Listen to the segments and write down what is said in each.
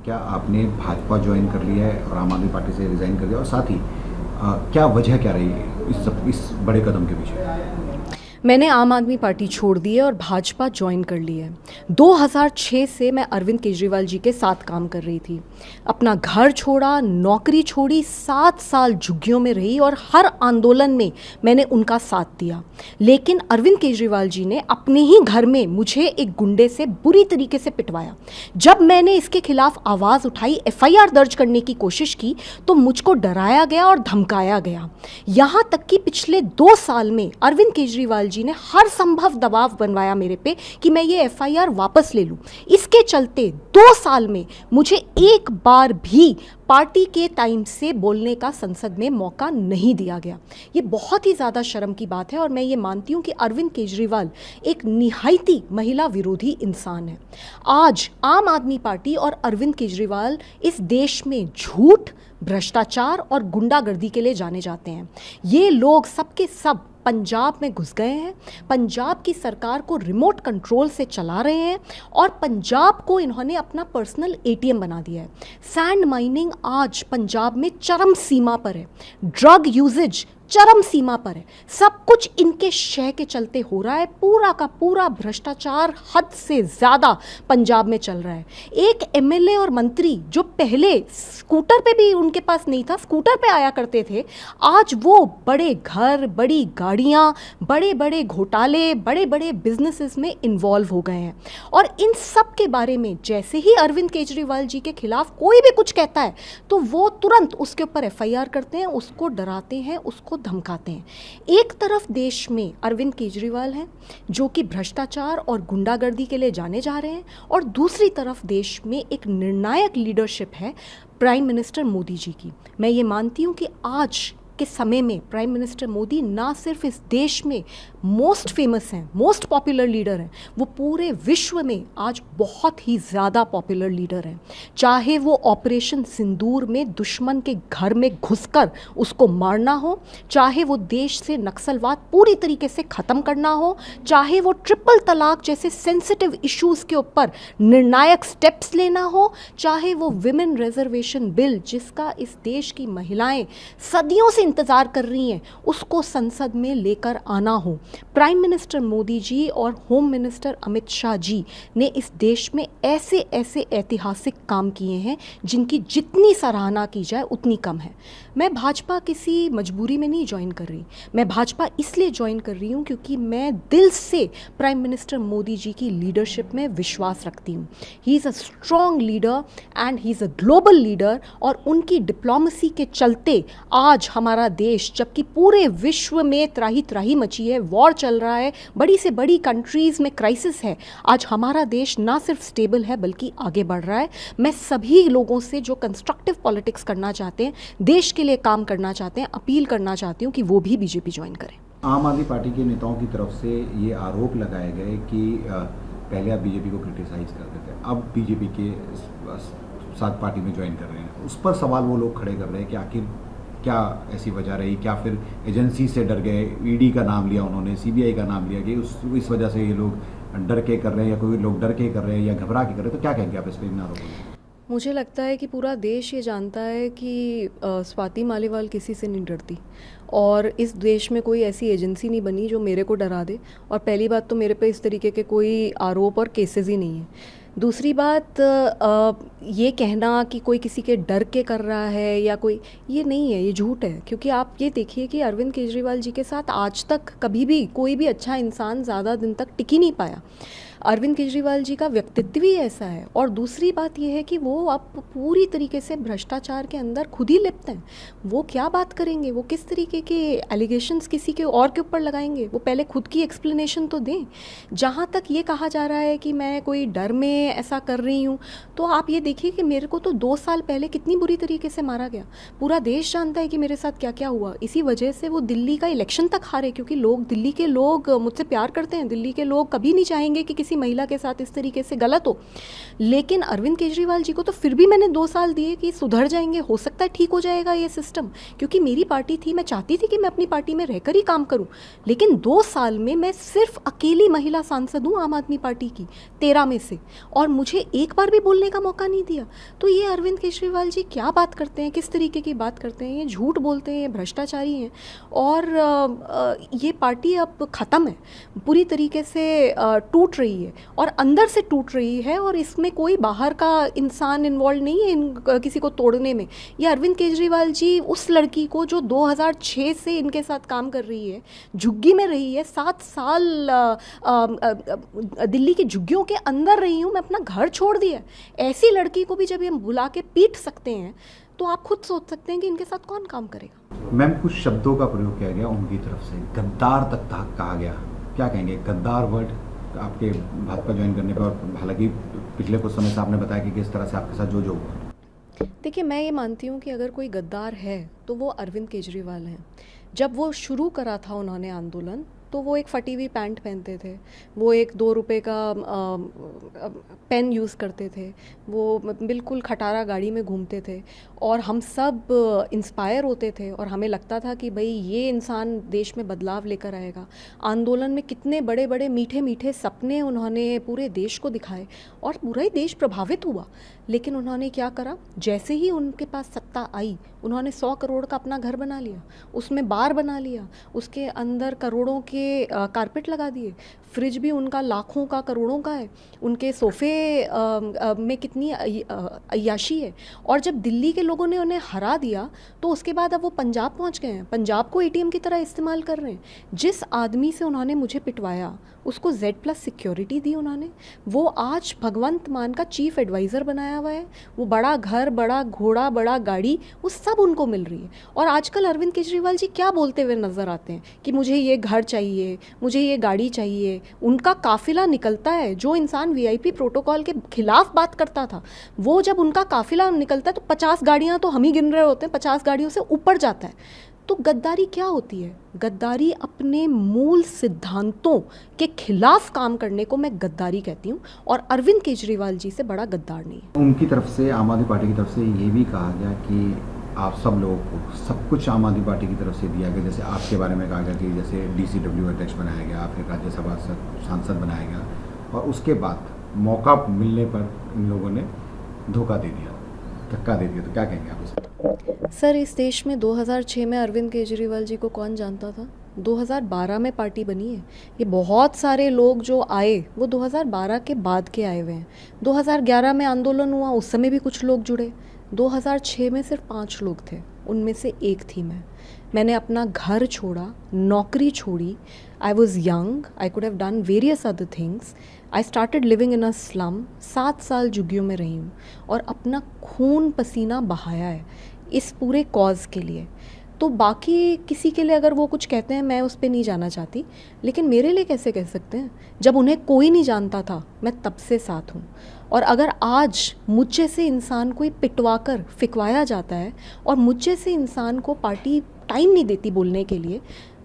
क्या आपने भाजपा ज्वाइन कर लिया है और आम आदमी पार्टी से रिज़ाइन कर दिया, और साथ ही क्या वजह क्या रही है इस बड़े कदम के पीछे? मैंने आम आदमी पार्टी छोड़ दी है और भाजपा ज्वाइन कर ली है। 2006 से मैं अरविंद केजरीवाल जी के साथ काम कर रही थी। अपना घर छोड़ा, नौकरी छोड़ी, 7 साल झुग्गियों में रही और हर आंदोलन में मैंने उनका साथ दिया। लेकिन अरविंद केजरीवाल जी ने अपने ही घर में मुझे एक गुंडे से बुरी तरीके से पिटवाया। जब मैंने इसके खिलाफ आवाज़ उठाई, FIR दर्ज करने की कोशिश की, तो मुझको डराया गया और धमकाया गया। यहाँ तक कि पिछले 2 साल में अरविंद केजरीवाल जी ने हर संभव दबाव बनवाया मेरे पे कि मैं ये FIR वापस ले लूं। इसके चलते 2 साल में मुझे एक बार भी पार्टी के टाइम से बोलने का संसद में मौका नहीं दिया गया। ये बहुत ही ज़्यादा शर्म की बात है और मैं ये मानती हूँ कि अरविंद केजरीवाल एक निहायती महिला विरोधी इंसान है। आज आम आदमी पार्टी और अरविंद केजरीवाल इस देश में झूठ, भ्रष्टाचार और गुंडागर्दी के लिए जाने जाते हैं। ये लोग सबके सब पंजाब में घुस गए हैं, पंजाब की सरकार को रिमोट कंट्रोल से चला रहे हैं और पंजाब को इन्होंने अपना पर्सनल ATM बना दिया है। सैंड माइनिंग आज पंजाब में चरम सीमा पर है, ड्रग यूजेज चरम सीमा पर है। सब कुछ इनके शय के चलते हो रहा है। पूरा का पूरा भ्रष्टाचार हद से ज़्यादा पंजाब में चल रहा है। एक MLA और मंत्री जो पहले स्कूटर पे भी उनके पास नहीं था, स्कूटर पे आया करते थे, आज वो बड़े घर, बड़ी गाड़ियाँ, बड़े बड़े घोटाले, बड़े बड़े बिजनेसेस में इन्वॉल्व हो गए हैं। और इन सब के बारे में जैसे ही अरविंद केजरीवाल जी के खिलाफ कोई भी कुछ कहता है तो वो तुरंत उसके ऊपर FIR करते हैं, उसको डराते हैं, उसको धमकाते हैं। एक तरफ देश में अरविंद केजरीवाल हैं जो कि भ्रष्टाचार और गुंडागर्दी के लिए जाने जा रहे हैं, और दूसरी तरफ देश में एक निर्णायक लीडरशिप है प्राइम मिनिस्टर मोदी जी की। मैं ये मानती हूँ कि आज के समय में प्राइम मिनिस्टर मोदी ना सिर्फ इस देश में मोस्ट फेमस हैं, मोस्ट पॉपुलर लीडर हैं, वो पूरे विश्व में आज बहुत ही ज़्यादा पॉपुलर लीडर हैं। चाहे वो ऑपरेशन सिंदूर में दुश्मन के घर में घुसकर उसको मारना हो, चाहे वो देश से नक्सलवाद पूरी तरीके से ख़त्म करना हो, चाहे वो ट्रिपल तलाक जैसे सेंसिटिव इश्यूज़ के ऊपर निर्णायक स्टेप्स लेना हो, चाहे वो विमेन रिजर्वेशन बिल जिसका इस देश की महिलाएं सदियों से इंतज़ार कर रही हैं, उसको संसद में लेकर आना हो। प्राइम मिनिस्टर मोदी जी और होम मिनिस्टर अमित शाह जी ने इस देश में ऐसे ऐसे ऐतिहासिक काम किए हैं जिनकी जितनी सराहना की जाए उतनी कम है। मैं भाजपा किसी मजबूरी में नहीं ज्वाइन कर रही, मैं भाजपा इसलिए ज्वाइन कर रही हूँ क्योंकि मैं दिल से प्राइम मिनिस्टर मोदी जी की लीडरशिप में विश्वास रखती हूँ। He is a strong leader and he is a global leader, और उनकी डिप्लोमेसी के चलते आज हमारा देश, जबकि पूरे विश्व में त्राही त्राही मची है, वॉर चल रहा है, बड़ी से बड़ी कंट्रीज़ में क्राइसिस है, आज हमारा देश ना सिर्फ स्टेबल है बल्कि आगे बढ़ रहा है। मैं सभी लोगों से जो कंस्ट्रक्टिव पॉलिटिक्स करना चाहते हैं, देश के लिए काम करना चाहते हैं, अपील करना चाहती हूँ कि वो भी बीजेपी ज्वाइन करें। आम आदमी पार्टी के नेताओं की तरफ से ये आरोप लगाए गए कि पहले आप बीजेपी को क्रिटिसाइज करते थे, अब बीजेपी के साथ पार्टी में ज्वाइन कर रहे हैं। उस पर सवाल वो लोग खड़े कर रहे हैं कि आखिर क्या ऐसी वजह रही, क्या फिर एजेंसी से डर गए, ED का नाम लिया उन्होंने, CBI का नाम लिया कि इस वजह से ये लोग डर के कर रहे हैं, या कोई लोग डर के कर रहे हैं या घबरा के कर रहे हैं, तो क्या कहेंगे आप इस पर इन आरोपों में? मुझे लगता है कि पूरा देश ये जानता है कि स्वाति मालीवाल किसी से नहीं डरती, और इस देश में कोई ऐसी एजेंसी नहीं बनी जो मेरे को डरा दे। और पहली बात तो मेरे पे इस तरीके के कोई आरोप और केसेस ही नहीं है। दूसरी बात, ये कहना कि कोई किसी के डर के कर रहा है या कोई, ये नहीं है, ये झूठ है। क्योंकि आप ये देखिए कि अरविंद केजरीवाल जी के साथ आज तक कभी भी कोई भी अच्छा इंसान ज़्यादा दिन तक टिक ही नहीं पाया। अरविंद केजरीवाल जी का व्यक्तित्व ही ऐसा है। और दूसरी बात यह है कि वो अब पूरी तरीके से भ्रष्टाचार के अंदर खुद ही लिप्त हैं। वो क्या बात करेंगे, वो किस तरीके के एलिगेशंस किसी के और के ऊपर लगाएंगे, वो पहले खुद की एक्सप्लेनेशन तो दें। जहाँ तक ये कहा जा रहा है कि मैं कोई डर में ऐसा कर रही हूँ, तो आप ये देखिए कि मेरे को तो 2 साल पहले कितनी बुरी तरीके से मारा गया। पूरा देश जानता है कि मेरे साथ क्या क्या हुआ। इसी वजह से वो दिल्ली का इलेक्शन तक हारे, क्योंकि दिल्ली के लोग मुझसे प्यार करते हैं। दिल्ली के लोग कभी नहीं चाहेंगे कि किसी महिला के साथ इस तरीके से गलत हो। लेकिन अरविंद केजरीवाल जी को तो फिर भी मैंने 2 साल दिए कि सुधर जाएंगे, हो सकता है ठीक हो जाएगा ये सिस्टम, क्योंकि मेरी पार्टी थी, मैं चाहती थी कि मैं अपनी पार्टी में रहकर ही काम करूं। लेकिन 2 साल में मैं सिर्फ अकेली महिला सांसद हूँ आम आदमी पार्टी की 13 में से, और मुझे एक बार भी बोलने का मौका नहीं दिया। तो ये अरविंद केजरीवाल जी क्या बात करते हैं, किस तरीके की बात करते हैं, ये झूठ बोलते हैं, ये भ्रष्टाचारी हैं। और ये पार्टी अब ख़त्म है, पूरी तरीके से टूट रही है और अंदर से टूट रही है, और इसमें कोई बाहर का इंसान इन्वॉल्व नहीं है किसी को तोड़ने में। ये अरविंद केजरीवाल जी उस लड़की को जो 2006 से इनके साथ काम कर रही है, झुग्गी में रही है, 7 साल दिल्ली की झुग्गियों के अंदर रही हूँ, मैं अपना घर छोड़ दिया, ऐसी लड़की को भी जब ये बुला के पीट सकते हैं तो आप खुद सोच सकते हैं कि इनके साथ कौन काम करेगा। मैम, कुछ शब्दों का प्रयोग किया गया उनकी तरफ से, गद्दार तक कहा गया, क्या कहेंगे? गद्दार वर्ड आपके भाजपा ज्वाइन करने पर, हालांकि पिछले कुछ समय से आपने बताया कि किस तरह से आपके साथ जो हुआ। देखिए, मैं ये मानती हूँ कि अगर कोई गद्दार है तो वो अरविंद केजरीवाल हैं। जब वो शुरू करा था उन्होंने आंदोलन, तो वो एक फटी हुई पैंट पहनते थे, वो एक 2 रुपए का पेन यूज़ करते थे, वो बिल्कुल खटारा गाड़ी में घूमते थे, और हम सब इंस्पायर होते थे और हमें लगता था कि भाई ये इंसान देश में बदलाव लेकर आएगा। आंदोलन में कितने बड़े बड़े मीठे मीठे सपने उन्होंने पूरे देश को दिखाए और पूरा ही देश प्रभावित हुआ। लेकिन उन्होंने क्या करा, जैसे ही उनके पास सत्ता आई, उन्होंने 100 करोड़ का अपना घर बना लिया, उसमें बार बना लिया, उसके अंदर करोड़ों के कारपेट लगा दिए, फ्रिज भी उनका लाखों का करोड़ों का है, उनके सोफ़े में कितनी अय्याशी है। और जब दिल्ली के लोगों ने उन्हें हरा दिया तो उसके बाद अब वो पंजाब पहुंच गए हैं, पंजाब को एटीएम की तरह इस्तेमाल कर रहे हैं। जिस आदमी से उन्होंने मुझे पिटवाया उसको Z+ सिक्योरिटी दी उन्होंने, वो आज भगवंत मान का चीफ एडवाइज़र बनाया हुआ है, वो बड़ा घर, बड़ा घोड़ा, बड़ा गाड़ी, वो सब उनको मिल रही है। और आजकल अरविंद केजरीवाल जी क्या बोलते हुए नज़र आते हैं कि मुझे ये घर चाहिए, मुझे ये गाड़ी चाहिए। उनका काफिला निकलता है, जो इंसान VIP प्रोटोकॉल के खिलाफ बात करता था, वो जब उनका काफिला निकलता है तो 50 गाड़ियाँ तो हम ही गिन रहे होते हैं, 50 गाड़ियों से ऊपर जाता है। तो गद्दारी क्या होती है? गद्दारी अपने मूल सिद्धांतों के खिलाफ काम करने को मैं गद्दारी कहती हूँ, और अरविंद केजरीवाल जी से बड़ा गद्दार नहीं है। उनकी तरफ से, आम आदमी पार्टी की तरफ से ये भी कहा गया कि आप सब लोगों को सब कुछ आम आदमी पार्टी की तरफ से दिया गया। जैसे आपके बारे में कहा गया कि जैसे DCW अध्यक्ष बनाया गया, फिर राज्यसभा सांसद बनाया गया, और उसके बाद मौका मिलने पर इन लोगों ने धोखा दे दिया, धक्का दे दिया। तो क्या कहेंगे आप इस? सर, इस देश में 2006 में अरविंद केजरीवाल जी को कौन जानता था? 2012 में पार्टी बनी है। ये बहुत सारे लोग जो आए वो 2012 के बाद के आए हुए हैं। 2011 में आंदोलन हुआ, उस समय भी कुछ लोग जुड़े। 2006 में सिर्फ 5 लोग थे, उनमें से एक थी मैं। मैंने अपना घर छोड़ा, नौकरी छोड़ी। I was young, I could have done various other things. I started living in a slum. 7 साल झुग्गियों में रही हूँ और अपना खून पसीना बहाया है इस पूरे कॉज के लिए। तो बाकी किसी के लिए अगर वो कुछ कहते हैं, मैं उस पर नहीं जाना चाहती, लेकिन मेरे लिए कैसे कह सकते हैं? जब उन्हें कोई नहीं जानता था, मैं तब से साथ हूँ। और अगर आज मुझ से इंसान कोई पिटवा कर फिकवाया जाता है और मुझ से इंसान को पार्टी टाइम नहीं देती बोलने के लिए,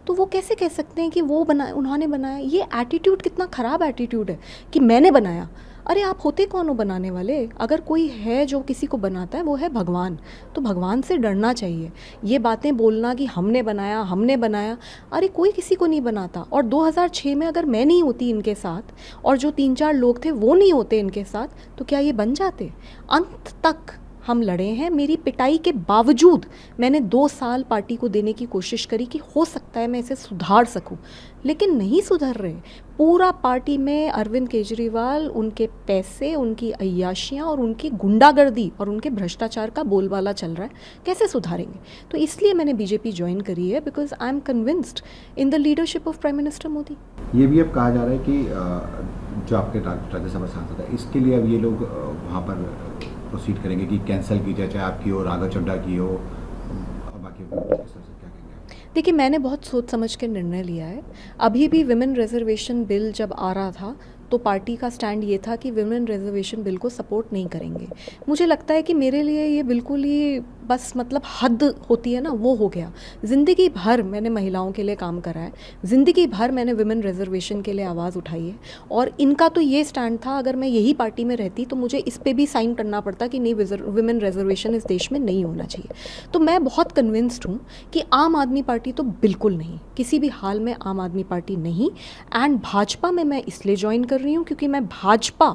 तो वो कैसे कह सकते हैं कि वो उन्होंने बनाया? ये एटीट्यूड कितना ख़राब एटीट्यूड है कि मैंने बनाया। अरे आप होते कौन हो बनाने वाले? अगर कोई है जो किसी को बनाता है वो है भगवान, तो भगवान से डरना चाहिए। ये बातें बोलना कि हमने बनाया, अरे कोई किसी को नहीं बनाता। और 2006 में अगर मैं नहीं होती इनके साथ और जो 3-4 लोग थे वो नहीं होते इनके साथ, तो क्या ये बन जाते? अंत तक हम लड़े हैं। मेरी पिटाई के बावजूद मैंने 2 साल पार्टी को देने की कोशिश करी कि हो सकता है मैं इसे सुधार सकूं, लेकिन नहीं सुधर रहे। पूरा पार्टी में अरविंद केजरीवाल, उनके पैसे, उनकी अय्याशियाँ और उनकी गुंडागर्दी और उनके भ्रष्टाचार का बोलबाला चल रहा है। कैसे सुधारेंगे? तो इसलिए मैंने BJP ज्वाइन करी है, because I am convinced in the leadership of prime minister Modi. ये भी अब कहा जा रहा है कि जो आपके राज्यसभा सांसद है, इसके लिए अब ये लोग वहाँ पर प्रोसीड करेंगे कि कैंसिल की जाए, चाहे आपकी हो, राघव चड्ढा की हो, बाकी क्या कहेंगे? देखिए, मैंने बहुत सोच समझ के निर्णय लिया है। अभी भी विमेन रिजर्वेशन बिल जब आ रहा था तो पार्टी का स्टैंड ये था कि विमेन रिजर्वेशन बिल को सपोर्ट नहीं करेंगे। मुझे लगता है कि मेरे लिए ये बिल्कुल ही बस मतलब हद होती है ना, वो हो गया। ज़िंदगी भर मैंने महिलाओं के लिए काम करा है, ज़िंदगी भर मैंने विमेन रिजर्वेशन के लिए आवाज़ उठाई है, और इनका तो ये स्टैंड था अगर मैं यही पार्टी में रहती तो मुझे इस पे भी साइन करना पड़ता कि नहीं, विमेन रिजर्वेशन इस देश में नहीं होना चाहिए। तो मैं बहुत कन्विंस्ड हूँ कि आम आदमी पार्टी तो बिल्कुल नहीं, किसी भी हाल में आम आदमी पार्टी नहीं। एंड भाजपा में मैं इसलिए ज्वाइन कर रही हूँ क्योंकि मैं भाजपा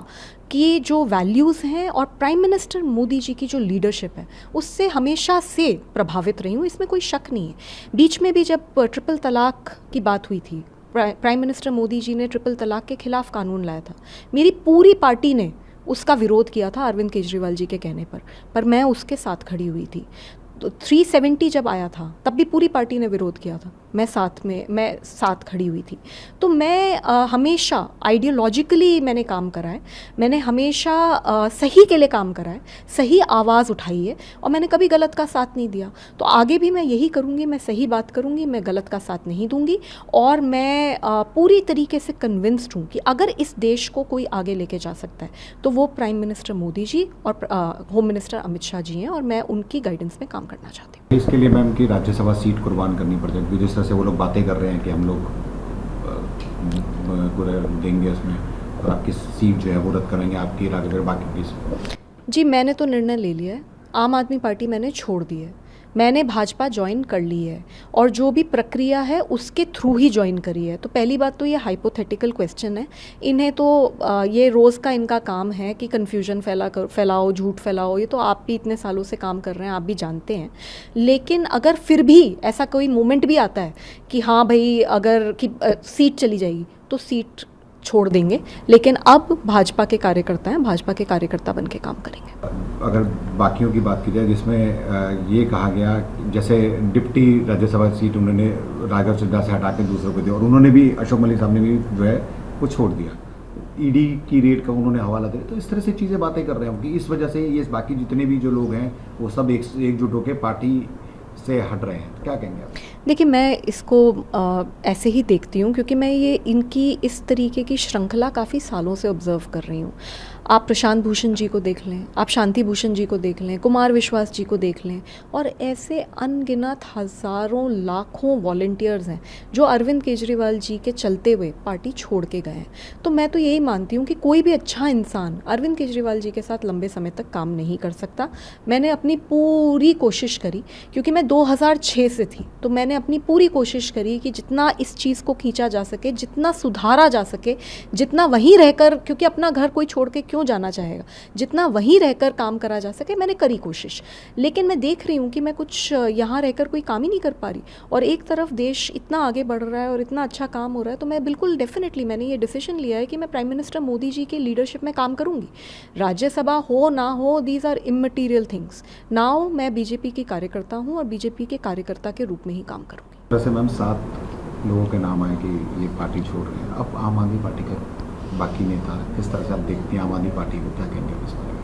की जो वैल्यूज़ हैं और प्राइम मिनिस्टर मोदी जी की जो लीडरशिप है उससे हमेशा से प्रभावित रही हूँ, इसमें कोई शक नहीं है। बीच में भी जब ट्रिपल तलाक की बात हुई थी, प्राइम मिनिस्टर मोदी जी ने ट्रिपल तलाक के खिलाफ कानून लाया था, मेरी पूरी पार्टी ने उसका विरोध किया था अरविंद केजरीवाल जी के कहने पर मैं उसके साथ खड़ी हुई थी। तो 370 जब आया था तब भी पूरी पार्टी ने विरोध किया था, मैं साथ खड़ी हुई थी। तो मैं हमेशा आइडियोलॉजिकली मैंने काम करा है, मैंने हमेशा सही के लिए काम करा है, सही आवाज़ उठाई है, और मैंने कभी गलत का साथ नहीं दिया। तो आगे भी मैं यही करूँगी, मैं सही बात करूँगी, मैं गलत का साथ नहीं दूँगी। और मैं पूरी तरीके से कन्विंस्ड हूँ कि अगर इस देश को कोई आगे लेके जा सकता है तो वो प्राइम मिनिस्टर मोदी जी और होम मिनिस्टर अमित शाह जी हैं, और मैं उनकी गाइडेंस में काम करना चाहती हूँ। इसके लिए मैम की राज्यसभा सीट कुर्बान करनी पड़ जाएगी, जिस तरह से वो लोग बातें कर रहे हैं कि हम लोग पूरा देंगे उसमें, और आपकी सीट जो है वो रद्द करेंगे, आपकी राज्य बाकी की। जी, मैंने तो निर्णय ले लिया है, आम आदमी पार्टी मैंने छोड़ दी है, मैंने भाजपा ज्वाइन कर ली है, और जो भी प्रक्रिया है उसके थ्रू ही ज्वाइन करी है। तो पहली बात तो ये हाइपोथेटिकल क्वेश्चन है, इन्हें तो ये रोज़ का इनका काम है कि कन्फ्यूजन फैलाओ, झूठ फैलाओ, ये तो आप भी इतने सालों से काम कर रहे हैं, आप भी जानते हैं। लेकिन अगर फिर भी ऐसा कोई मोमेंट भी आता है कि हाँ भाई अगर कि सीट चली जाएगी तो सीट छोड़ देंगे, लेकिन अब भाजपा के कार्यकर्ता हैं, भाजपा के कार्यकर्ता बन के काम करेंगे। अगर बाकियों की बात की जाए जिसमें ये कहा गया, जैसे डिप्टी राज्यसभा सीट उन्होंने राघव चड्ढा से हटा के दूसरों को दी, और उन्होंने भी, अशोक मलिक साहब ने भी जो है वो छोड़ दिया, ईडी की रेड का उन्होंने हवाला दिया। तो इस तरह से चीज़ें बातें कर रहे हैं कि इस वजह से ये बाकी जितने भी जो लोग हैं वो सब एकजुट होकर पार्टी से हट रहे हैं। क्या कहेंगे आप? देखिए, मैं इसको ऐसे ही देखती हूँ क्योंकि मैं ये इनकी इस तरीके की श्रृंखला काफ़ी सालों से ऑब्ज़र्व कर रही हूँ। आप प्रशांत भूषण जी को देख लें, आप शांति भूषण जी को देख लें, कुमार विश्वास जी को देख लें, और ऐसे अनगिनत हज़ारों लाखों वॉलंटियर्स हैं जो अरविंद केजरीवाल जी के चलते हुए पार्टी छोड़ के गए हैं। तो मैं तो यही मानती हूँ कि कोई भी अच्छा इंसान अरविंद केजरीवाल जी के साथ लंबे समय तक काम नहीं कर सकता। मैंने अपनी पूरी कोशिश करी, क्योंकि मैं 2006 से थी, तो मैंने अपनी पूरी कोशिश करी कि जितना इस चीज़ को खींचा जा सके, जितना सुधारा जा सके, जितना वहीं रहकर, क्योंकि अपना घर कोई छोड़ के क्यों जाना चाहेगा, जितना वहीं रहकर काम करा जा सके, मैंने करी कोशिश। लेकिन मैं देख रही हूँ कि मैं कुछ यहाँ रहकर कोई काम ही नहीं कर पा रही, और एक तरफ देश इतना आगे बढ़ रहा है और इतना अच्छा काम हो रहा है, तो मैं बिल्कुल डेफिनेटली मैंने ये डिसीजन लिया है कि मैं प्राइम मिनिस्टर मोदी जी के लीडरशिप में काम करूँगी। राज्यसभा हो ना हो, these are immaterial things. Now मैं बीजेपी की कार्यकर्ता हूँ और बीजेपी के कार्यकर्ता के रूप में ही काम करूँगी। वैसे मैम 7 लोगों के नाम आए कि ये पार्टी छोड़ रहे हैं, अब आम आदमी पार्टी का बाकी नेता किस तरह से आप देखती हैं आम आदमी पार्टी को, क्या कहेंगे आप इस बारे में?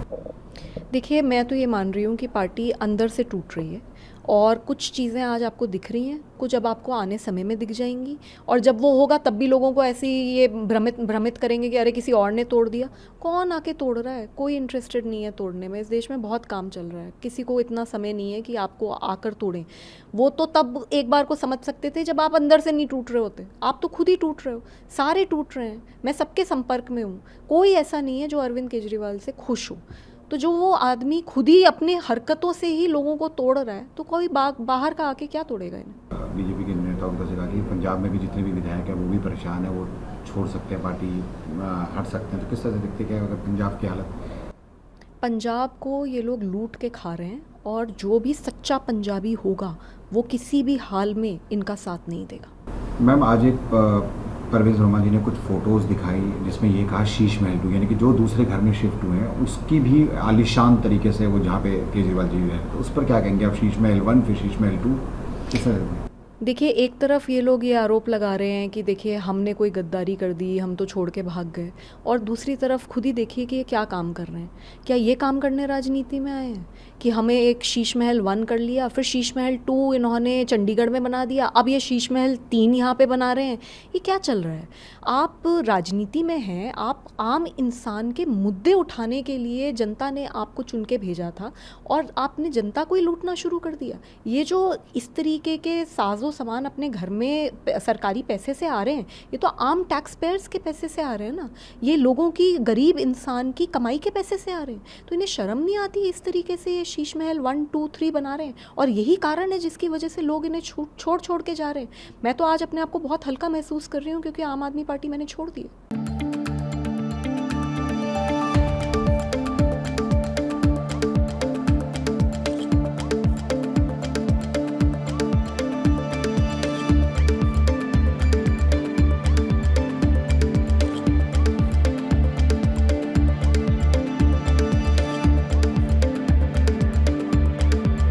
देखिए, मैं तो ये मान रही हूँ कि पार्टी अंदर से टूट रही है, और कुछ चीज़ें आज आपको दिख रही हैं, कुछ अब आपको आने समय में दिख जाएंगी, और जब वो होगा तब भी लोगों को ऐसे ये भ्रमित करेंगे कि अरे किसी और ने तोड़ दिया। कौन आके तोड़ रहा है? कोई इंटरेस्टेड नहीं है तोड़ने में। इस देश में बहुत काम चल रहा है, किसी को इतना समय नहीं है कि आपको आकर तोड़ें। वो तो तब एक बार को समझ सकते थे जब आप अंदर से नहीं टूट रहे होते, आप तो खुद ही टूट रहे हो, सारे टूट रहे हैं। मैं सबके संपर्क में हूँ, कोई ऐसा नहीं है जो अरविंद केजरीवाल से खुश हो। तो जो वो आदमी खुद ही अपनी हरकतों से ही लोगों को तोड़ रहा है, तो कोई बाहर का आके क्या तोड़ेगा इन्हें? बीजेपी के नेताओं की तरफ से कहा कि पंजाब में भी जितने भी विधायक हैं वो भी परेशान है, वो छोड़ सकते हैं पार्टी, हट सकते हैं। तो किस तरह से देखते हैं अगर पंजाब की हालत? पंजाब को ये लोग लूट के खा रहे हैं, और जो भी सच्चा पंजाबी होगा वो किसी भी हाल में इनका साथ नहीं देगा। मैम, आज एक परवेज़ वर्मा जी ने कुछ फ़ोटोज़ दिखाई जिसमें ये कहा शीश महल 2, यानी कि जो दूसरे घर में शिफ्ट हुए हैं उसकी भी आलीशान तरीके से वो जहाँ पे केजरीवाल जी हैं, तो उस पर क्या कहेंगे आप? शीश महल 1 फिर शीश महल 2 किस तरह? देखिए, एक तरफ ये लोग ये आरोप लगा रहे हैं कि देखिए हमने कोई गद्दारी कर दी, हम तो छोड़ के भाग गए, और दूसरी तरफ खुद ही देखिए कि ये क्या काम कर रहे हैं। क्या ये काम करने राजनीति में आए हैं कि हमें एक शीश महल 1 कर लिया, फिर शीश महल 2 इन्होंने चंडीगढ़ में बना दिया, अब ये शीश महल 3 यहाँ पे बना रहे हैं। ये क्या चल रहा है? आप राजनीति में हैं, आप आम इंसान के मुद्दे उठाने के लिए जनता ने आपको चुन के भेजा था, और आपने जनता को ही लूटना शुरू कर दिया। ये जो इस तरीके के साजो सामान अपने घर में सरकारी पैसे से आ रहे हैं, ये तो आम टैक्स पेयर्स के पैसे से आ रहे हैं ना, ये लोगों की, गरीब इंसान की कमाई के पैसे से आ रहे हैं। तो इन्हें शर्म नहीं आती इस तरीके से ये शीश महल 1, 2, 3 बना रहे हैं? और यही कारण है जिसकी वजह से लोग इन्हें छोड़ छोड़ के जा रहे हैं। मैं तो आज अपने आप को बहुत हल्का महसूस कर रही हूँ क्योंकि आम आदमी पार्टी मैंने छोड़ दी है।